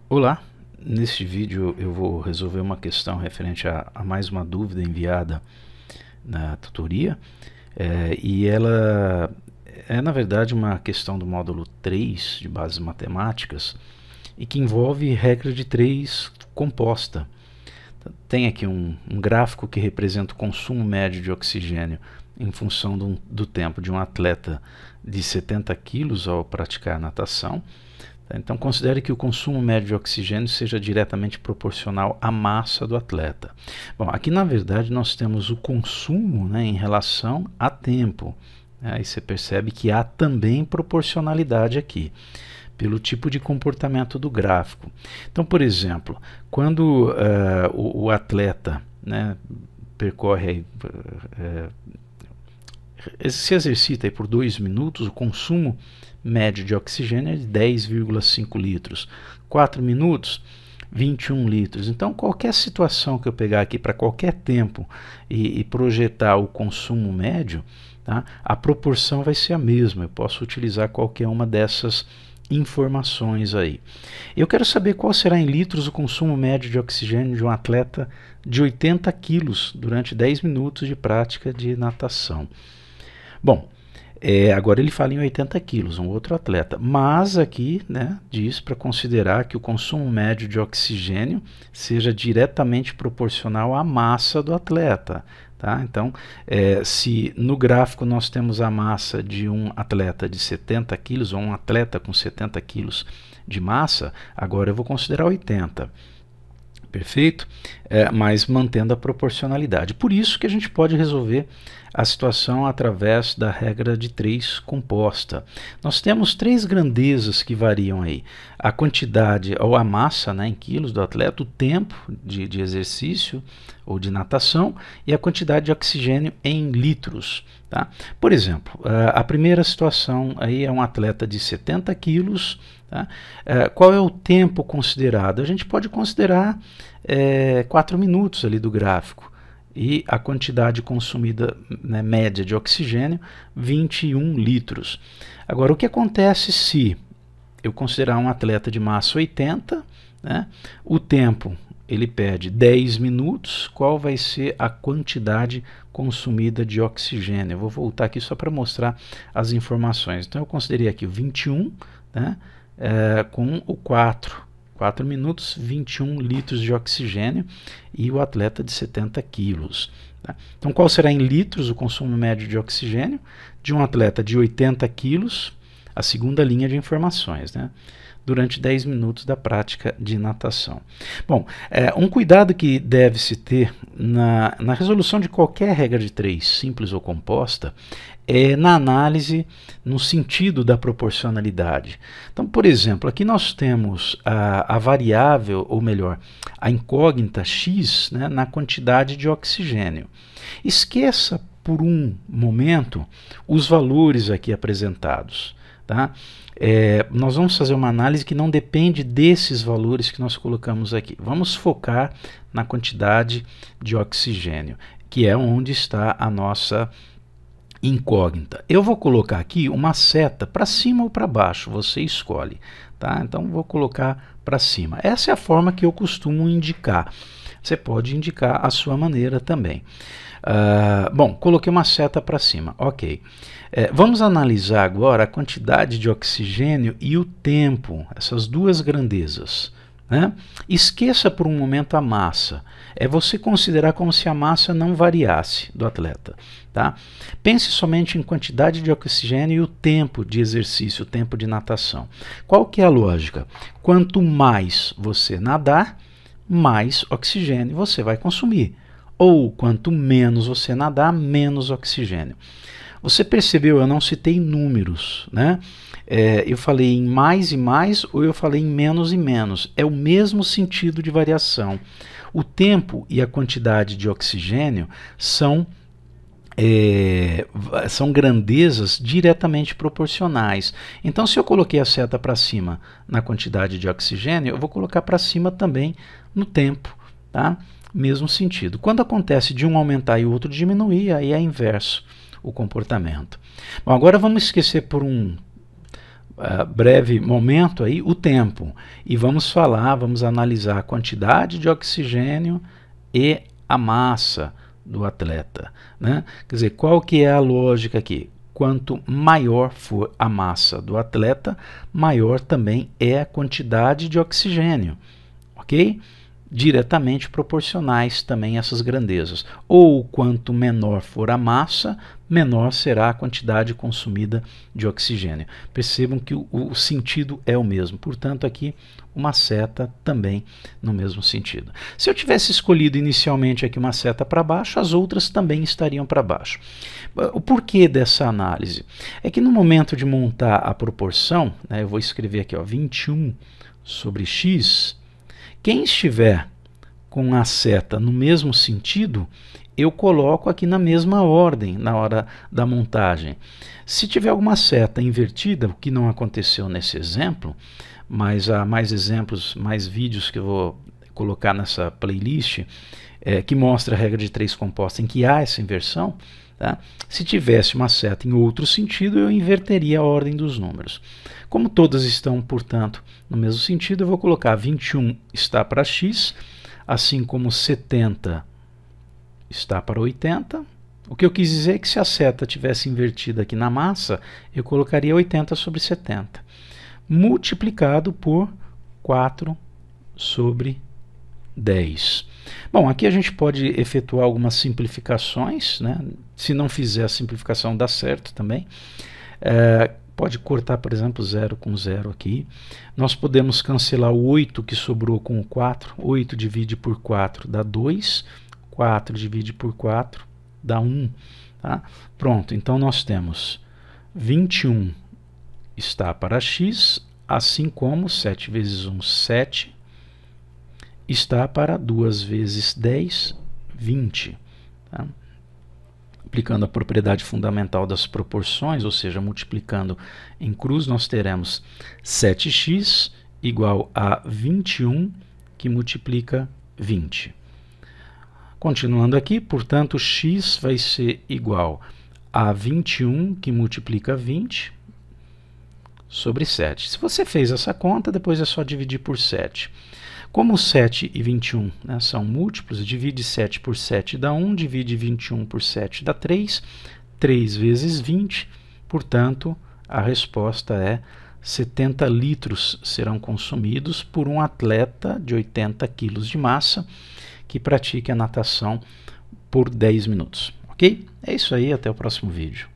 Olá, neste vídeo eu vou resolver uma questão referente a mais uma dúvida enviada na tutoria, e ela é na verdade uma questão do módulo 3 de bases matemáticas e que envolve regra de 3 composta. Tem aqui um gráfico que representa o consumo médio de oxigênio em função do tempo de um atleta de 70 quilos ao praticar natação. Então, considere que o consumo médio de oxigênio seja diretamente proporcional à massa do atleta. Bom, aqui na verdade nós temos o consumo, né, em relação a tempo. Aí você percebe que há também proporcionalidade aqui, pelo tipo de comportamento do gráfico. Então, por exemplo, quando o atleta, né, percorre, se exercita aí por 2 minutos, o consumo médio de oxigênio é de 10,5 litros. 4 minutos, 21 litros. Então, qualquer situação que eu pegar aqui para qualquer tempo e projetar o consumo médio, tá, a proporção vai ser a mesma. Eu posso utilizar qualquer uma dessas informações aí. Eu quero saber qual será em litros o consumo médio de oxigênio de um atleta de 80 quilos durante 10 minutos de prática de natação. Bom, agora ele fala em 80 quilos, um outro atleta, mas aqui, né, diz para considerar que o consumo médio de oxigênio seja diretamente proporcional à massa do atleta. Tá? Então, se no gráfico nós temos a massa de um atleta de 70 quilos, ou um atleta com 70 quilos de massa, agora eu vou considerar 80. Perfeito? Mas mantendo a proporcionalidade. Por isso que a gente pode resolver a situação através da regra de 3 composta. Nós temos 3 grandezas que variam aí. A quantidade ou a massa, né, em quilos do atleta, o tempo de exercício ou de natação e a quantidade de oxigênio em litros. Tá? Por exemplo, a primeira situação aí é um atleta de 70 quilos. Tá? Qual é o tempo considerado? A gente pode considerar 4 minutos ali do gráfico. E a quantidade consumida, né, média de oxigênio, 21 litros. Agora, o que acontece se eu considerar um atleta de massa 80, né, o tempo ele pede 10 minutos, qual vai ser a quantidade consumida de oxigênio? Eu vou voltar aqui só para mostrar as informações. Então, eu considerei aqui o 21, né, com o 4 minutos, 21 litros de oxigênio e o atleta de 70 quilos. Tá? Então, qual será em litros o consumo médio de oxigênio de um atleta de 80 quilos, a segunda linha de informações, né, durante 10 minutos da prática de natação? Bom, um cuidado que deve-se ter na resolução de qualquer regra de 3, simples ou composta, na análise no sentido da proporcionalidade. Então, por exemplo, aqui nós temos a variável, ou melhor, a incógnita x, né, na quantidade de oxigênio. Esqueça por um momento os valores aqui apresentados. Tá? Nós vamos fazer uma análise que não depende desses valores que nós colocamos aqui. Vamos focar na quantidade de oxigênio, que é onde está a nossa incógnita. Eu vou colocar aqui uma seta para cima ou para baixo, você escolhe. Tá? Então vou colocar para cima. Essa é a forma que eu costumo indicar. Você pode indicar a sua maneira também. Bom, coloquei uma seta para cima, ok. Vamos analisar agora a quantidade de oxigênio e o tempo, essas duas grandezas. Né? Esqueça por um momento a massa. É você considerar como se a massa não variasse do atleta. Tá? Pense somente em quantidade de oxigênio e o tempo de exercício, o tempo de natação. Qual que é a lógica? Quanto mais você nadar, mais oxigênio você vai consumir. Ou quanto menos você nadar, menos oxigênio. Você percebeu, eu não citei números, né? Eu falei em mais e mais ou eu falei em menos e menos. É o mesmo sentido de variação. O tempo e a quantidade de oxigênio são grandezas diretamente proporcionais. Então, se eu coloquei a seta para cima na quantidade de oxigênio, eu vou colocar para cima também no tempo, tá? Mesmo sentido. Quando acontece de um aumentar e o outro diminuir, aí é inverso o comportamento. Bom, agora vamos esquecer breve momento aí o tempo e vamos analisar a quantidade de oxigênio e a massa do atleta, né? Quer dizer, qual que é a lógica aqui? Quanto maior for a massa do atleta, maior também é a quantidade de oxigênio, ok? Diretamente proporcionais também a essas grandezas. Ou quanto menor for a massa, menor será a quantidade consumida de oxigênio. Percebam que o sentido é o mesmo, portanto aqui uma seta também no mesmo sentido. Se eu tivesse escolhido inicialmente aqui uma seta para baixo, as outras também estariam para baixo. O porquê dessa análise? É que no momento de montar a proporção, né, eu vou escrever aqui, ó, 21 sobre x, quem estiver com a seta no mesmo sentido, eu coloco aqui na mesma ordem na hora da montagem. Se tiver alguma seta invertida, o que não aconteceu nesse exemplo, mas há mais exemplos, mais vídeos que eu vou colocar nessa playlist, que mostra a regra de 3 composta em que há essa inversão, tá? Se tivesse uma seta em outro sentido, eu inverteria a ordem dos números. Como todas estão, portanto, no mesmo sentido, eu vou colocar 21 está para x, assim como 70 está para 80. O que eu quis dizer é que se a seta tivesse invertida aqui na massa, eu colocaria 80 sobre 70, multiplicado por 4 sobre 10. Bom, aqui a gente pode efetuar algumas simplificações, né? Se não fizer a simplificação dá certo também. Pode cortar, por exemplo, 0 com 0 aqui. Nós podemos cancelar o 8 que sobrou com o 4. 8 divide por 4 dá 2. 4 divide por 4 dá 1. Tá? Pronto, então nós temos 21 está para x, assim como 7 vezes 1, 7, está para 2 vezes 10, 20. Tá? Aplicando a propriedade fundamental das proporções, ou seja, multiplicando em cruz, nós teremos 7x igual a 21, que multiplica 20. Continuando aqui, portanto, x vai ser igual a 21, que multiplica 20, sobre 7. Se você fez essa conta, depois é só dividir por 7. Como 7 e 21, né, são múltiplos, divide 7 por 7 dá 1, divide 21 por 7 dá 3, 3 vezes 20, portanto, a resposta é 70 litros serão consumidos por um atleta de 80 quilos de massa que pratique a natação por 10 minutos. Ok? É isso aí, até o próximo vídeo.